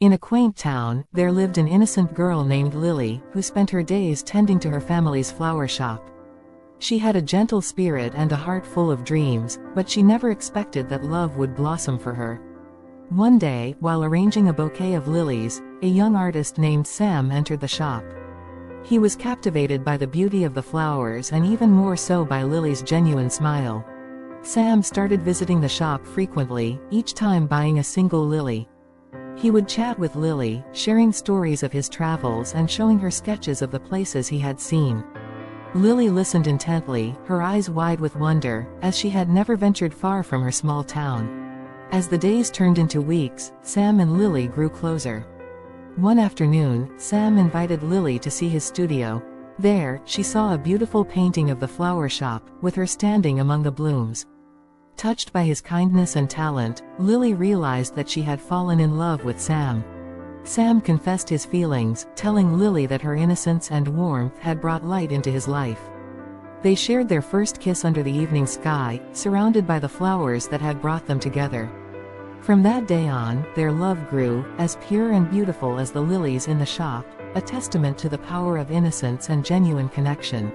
In a quaint town, there lived an innocent girl named Lily, who spent her days tending to her family's flower shop. She had a gentle spirit and a heart full of dreams, but she never expected that love would blossom for her. One day, while arranging a bouquet of lilies, a young artist named Sam entered the shop. He was captivated by the beauty of the flowers and even more so by Lily's genuine smile. Sam started visiting the shop frequently, each time buying a single lily. He would chat with Lily, sharing stories of his travels and showing her sketches of the places he had seen. Lily listened intently, her eyes wide with wonder, as she had never ventured far from her small town. As the days turned into weeks, Sam and Lily grew closer. One afternoon, Sam invited Lily to see his studio. There, she saw a beautiful painting of the flower shop, with her standing among the blooms. Touched by his kindness and talent, Lily realized that she had fallen in love with Sam. Sam confessed his feelings, telling Lily that her innocence and warmth had brought light into his life. They shared their first kiss under the evening sky, surrounded by the flowers that had brought them together. From that day on, their love grew, as pure and beautiful as the lilies in the shop, a testament to the power of innocence and genuine connection.